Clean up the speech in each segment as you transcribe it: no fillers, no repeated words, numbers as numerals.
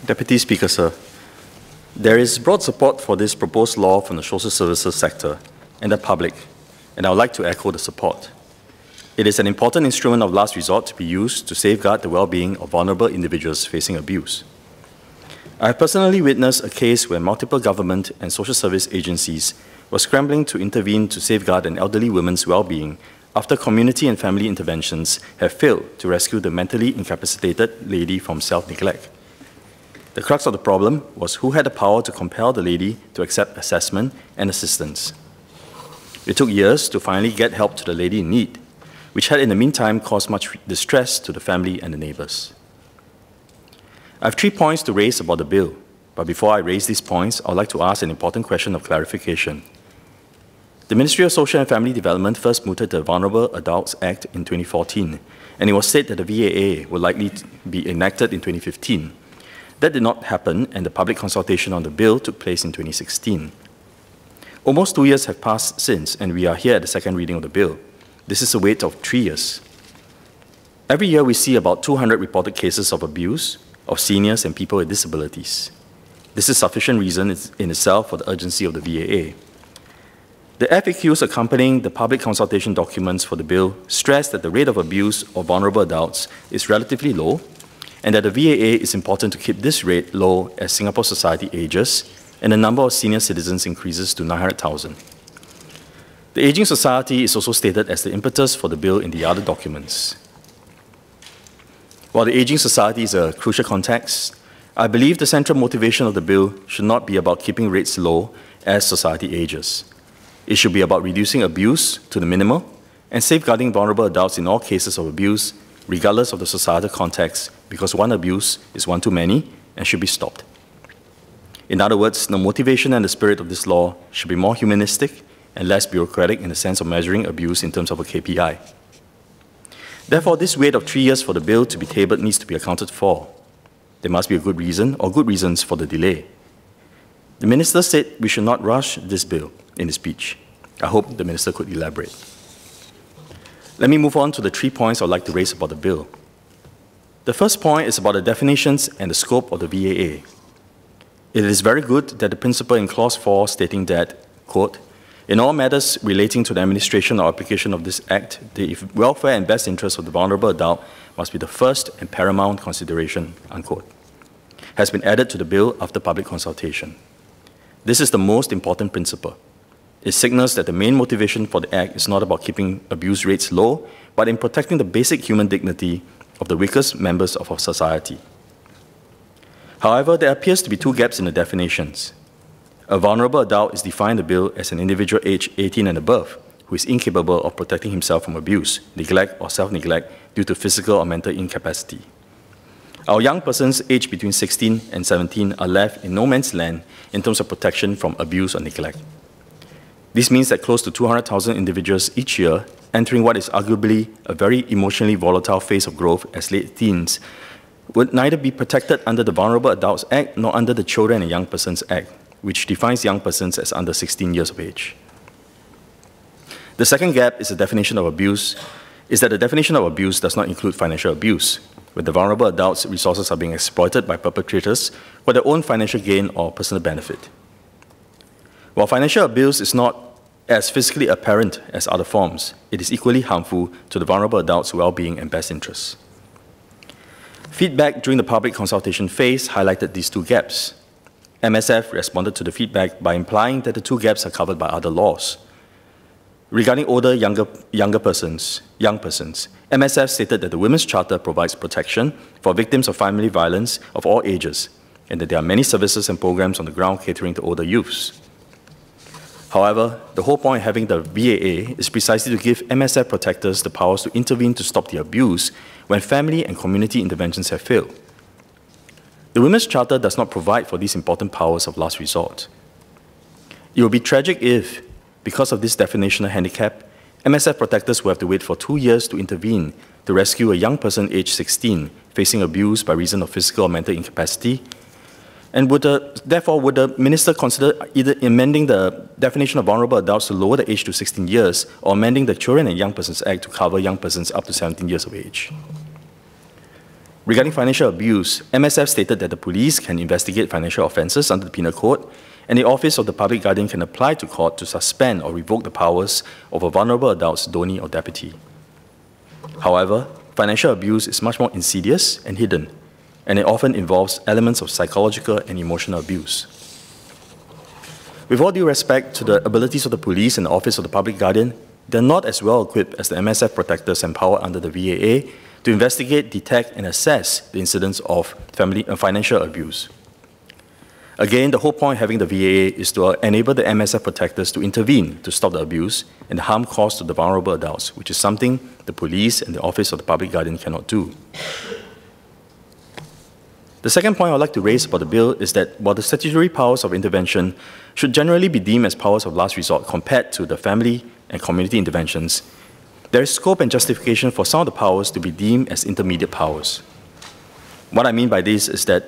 Deputy Speaker, sir, there is broad support for this proposed law from the social services sector and the public, and I would like to echo the support. It is an important instrument of last resort to be used to safeguard the well-being of vulnerable individuals facing abuse. I have personally witnessed a case where multiple government and social service agencies were scrambling to intervene to safeguard an elderly woman's well-being after community and family interventions have failed to rescue the mentally incapacitated lady from self-neglect. The crux of the problem was who had the power to compel the lady to accept assessment and assistance. It took years to finally get help to the lady in need, which had in the meantime caused much distress to the family and the neighbors. I have 3 points to raise about the bill, but before I raise these points, I would like to ask an important question of clarification. The Ministry of Social and Family Development first mooted the Vulnerable Adults Act in 2014, and it was said that the VAA would likely be enacted in 2015. That did not happen, and the public consultation on the bill took place in 2016. Almost 2 years have passed since, and we are here at the second reading of the bill. This is a wait of 3 years. Every year we see about 200 reported cases of abuse of seniors and people with disabilities. This is sufficient reason in itself for the urgency of the VAA. The FAQs accompanying the public consultation documents for the bill stress that the rate of abuse of vulnerable adults is relatively low, and that the VAA is important to keep this rate low as Singapore society ages and the number of senior citizens increases to 900,000. The aging society is also stated as the impetus for the bill in the other documents. While the aging society is a crucial context, I believe the central motivation of the bill should not be about keeping rates low as society ages. It should be about reducing abuse to the minimum and safeguarding vulnerable adults in all cases of abuse, regardless of the societal context, because one abuse is one too many and should be stopped. In other words, the motivation and the spirit of this law should be more humanistic and less bureaucratic in the sense of measuring abuse in terms of a KPI. Therefore, this wait of 3 years for the bill to be tabled needs to be accounted for. There must be a good reason or good reasons for the delay. The Minister said we should not rush this bill in his speech. I hope the Minister could elaborate. Let me move on to the 3 points I would like to raise about the bill. The first point is about the definitions and the scope of the VAA. It is very good that the principle in Clause 4 stating that, quote, in all matters relating to the administration or application of this Act, the welfare and best interests of the vulnerable adult must be the first and paramount consideration, unquote, has been added to the bill after public consultation. This is the most important principle. It signals that the main motivation for the Act is not about keeping abuse rates low, but in protecting the basic human dignity of the weakest members of our society. However, there appears to be 2 gaps in the definitions. A vulnerable adult is defined in the bill as an individual aged 18 and above who is incapable of protecting himself from abuse, neglect, or self-neglect due to physical or mental incapacity. Our young persons aged between 16 and 17 are left in no man's land in terms of protection from abuse or neglect. This means that close to 200,000 individuals each year entering what is arguably a very emotionally volatile phase of growth as late teens would neither be protected under the Vulnerable Adults Act nor under the Children and Young Persons Act, which defines young persons as under 16 years of age. The second gap is the definition of abuse, is that the definition of abuse does not include financial abuse, where the vulnerable adults' resources are being exploited by perpetrators for their own financial gain or personal benefit. While financial abuse is not as physically apparent as other forms, it is equally harmful to the vulnerable adults' well-being and best interests. Feedback during the public consultation phase highlighted these 2 gaps. MSF responded to the feedback by implying that the 2 gaps are covered by other laws. Regarding older, young persons, MSF stated that the Women's Charter provides protection for victims of family violence of all ages, and that there are many services and programs on the ground catering to older youths. However, the whole point of having the VAA is precisely to give MSF protectors the powers to intervene to stop the abuse when family and community interventions have failed. The Women's Charter does not provide for these important powers of last resort. It would be tragic if, because of this definitional handicap, MSF protectors will have to wait for 2 years to intervene to rescue a young person aged 16 facing abuse by reason of physical or mental incapacity. And therefore, would the Minister consider either amending the definition of vulnerable adults to lower the age to 16 years or amending the Children and Young Persons Act to cover young persons up to 17 years of age? Regarding financial abuse, MSF stated that the police can investigate financial offences under the Penal Code, and the Office of the Public Guardian can apply to court to suspend or revoke the powers of a vulnerable adult's donee or deputy. However, financial abuse is much more insidious and hidden, and it often involves elements of psychological and emotional abuse. With all due respect to the abilities of the police and the Office of the Public Guardian, they are not as well equipped as the MSF protectors empowered under the VAA to investigate, detect, and assess the incidents of financial abuse. Again, the whole point of having the VAA is to enable the MSF protectors to intervene to stop the abuse and the harm caused to the vulnerable adults, which is something the police and the Office of the Public Guardian cannot do. The second point I would like to raise about the bill is that while the statutory powers of intervention should generally be deemed as powers of last resort compared to the family and community interventions, there is scope and justification for some of the powers to be deemed as intermediate powers. What I mean by this is that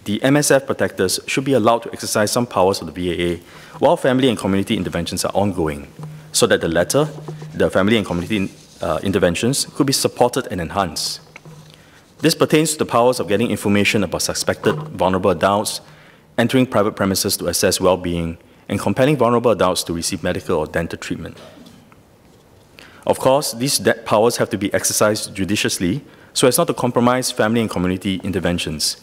the MSF protectors should be allowed to exercise some powers of the VAA while family and community interventions are ongoing, so that the latter, the family and community interventions, could be supported and enhanced. This pertains to the powers of getting information about suspected vulnerable adults, entering private premises to assess well-being, and compelling vulnerable adults to receive medical or dental treatment. Of course, these powers have to be exercised judiciously so as not to compromise family and community interventions.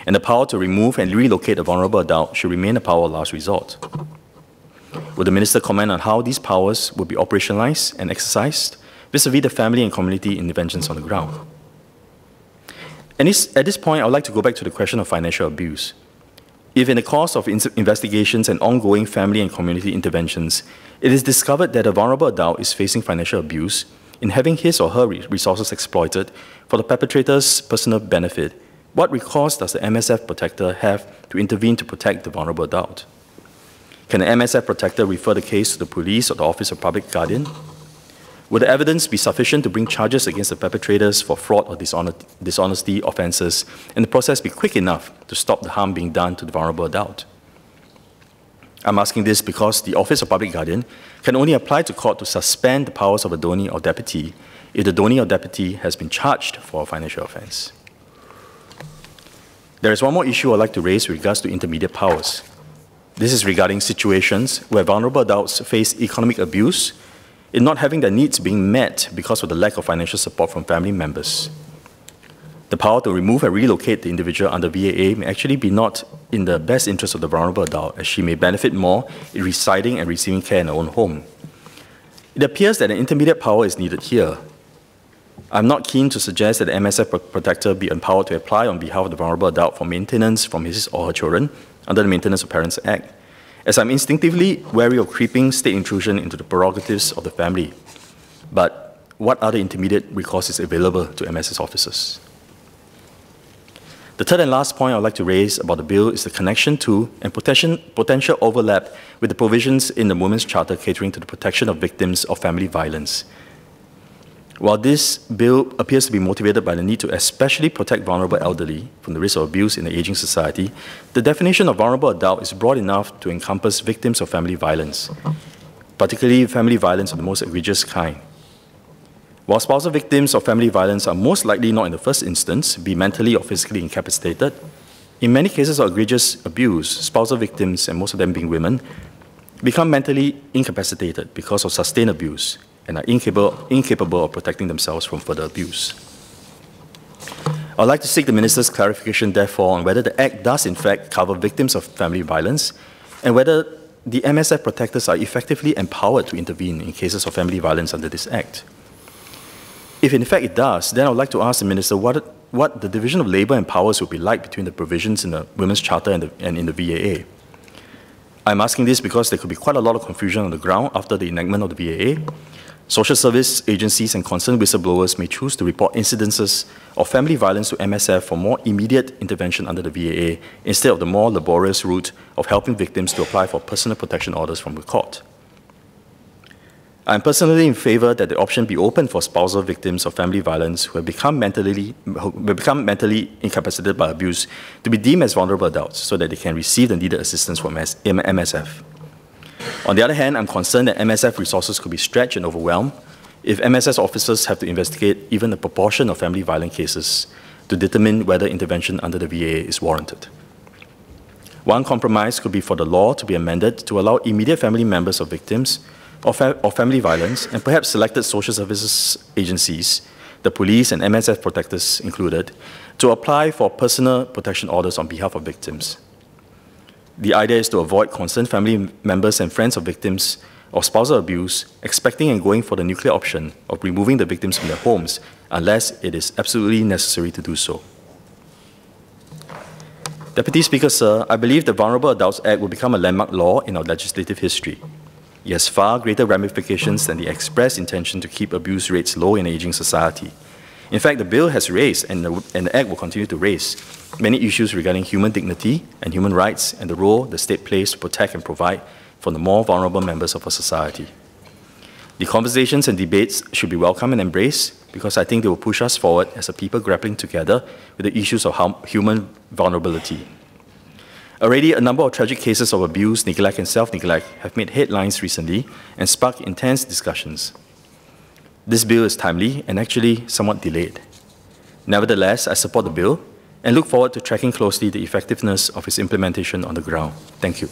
And the power to remove and relocate a vulnerable adult should remain a power of last resort. Would the Minister comment on how these powers will be operationalized and exercised vis-à-vis the family and community interventions on the ground? And at this point, I would like to go back to the question of financial abuse. If in the course of investigations and ongoing family and community interventions, it is discovered that a vulnerable adult is facing financial abuse in having his or her resources exploited for the perpetrator's personal benefit, what recourse does the MSF protector have to intervene to protect the vulnerable adult? Can the MSF protector refer the case to the police or the Office of Public Guardian? Would the evidence be sufficient to bring charges against the perpetrators for fraud or dishonesty offences, and the process be quick enough to stop the harm being done to the vulnerable adult? I'm asking this because the Office of Public Guardian can only apply to court to suspend the powers of a donee or deputy if the donee or deputy has been charged for a financial offence. There is one more issue I'd like to raise with regards to intermediate powers. This is regarding situations where vulnerable adults face economic abuse in not having their needs being met because of the lack of financial support from family members. The power to remove and relocate the individual under VAA may actually be not in the best interest of the vulnerable adult, as she may benefit more in residing and receiving care in her own home. It appears that an intermediate power is needed here. I'm not keen to suggest that the MSF protector be empowered to apply on behalf of the vulnerable adult for maintenance from his or her children under the Maintenance of Parents Act, as I'm instinctively wary of creeping state intrusion into the prerogatives of the family. But what other intermediate recourse is available to MSS officers? The third and last point I'd like to raise about the bill is the connection to and potential overlap with the provisions in the Women's Charter catering to the protection of victims of family violence. While this bill appears to be motivated by the need to especially protect vulnerable elderly from the risk of abuse in an aging society, the definition of vulnerable adult is broad enough to encompass victims of family violence, particularly family violence of the most egregious kind. While spousal victims of family violence are most likely not in the first instance be mentally or physically incapacitated, in many cases of egregious abuse, spousal victims, and most of them being women, become mentally incapacitated because of sustained abuse and are incapable of protecting themselves from further abuse. I would like to seek the Minister's clarification, therefore, on whether the Act does in fact cover victims of family violence and whether the MSF protectors are effectively empowered to intervene in cases of family violence under this Act. If in fact it does, then I would like to ask the Minister what the division of labour and powers would be like between the provisions in the Women's Charter and in the VAA. I'm asking this because there could be quite a lot of confusion on the ground after the enactment of the VAA. Social service agencies and concerned whistleblowers may choose to report incidences of family violence to MSF for more immediate intervention under the VAA instead of the more laborious route of helping victims to apply for personal protection orders from the court. I am personally in favour that the option be open for spousal victims of family violence who have become mentally incapacitated by abuse to be deemed as vulnerable adults so that they can receive the needed assistance from MSF. On the other hand, I'm concerned that MSF resources could be stretched and overwhelmed if MSS officers have to investigate even a proportion of family violence cases to determine whether intervention under the VAA is warranted. One compromise could be for the law to be amended to allow immediate family members of victims of family violence and perhaps selected social services agencies, the police and MSF protectors included, to apply for personal protection orders on behalf of victims. The idea is to avoid concerned family members and friends of victims of spousal abuse expecting and going for the nuclear option of removing the victims from their homes unless it is absolutely necessary to do so. Deputy Speaker, sir, I believe the Vulnerable Adults Act will become a landmark law in our legislative history. It has far greater ramifications than the express intention to keep abuse rates low in an aging society. In fact, the bill has raised, and the Act will continue to raise, many issues regarding human dignity and human rights and the role the state plays to protect and provide for the more vulnerable members of our society. The conversations and debates should be welcome and embraced because I think they will push us forward as a people grappling together with the issues of human vulnerability. Already, a number of tragic cases of abuse, neglect, and self-neglect have made headlines recently and sparked intense discussions. This bill is timely and actually somewhat delayed. Nevertheless, I support the bill and look forward to tracking closely the effectiveness of its implementation on the ground. Thank you.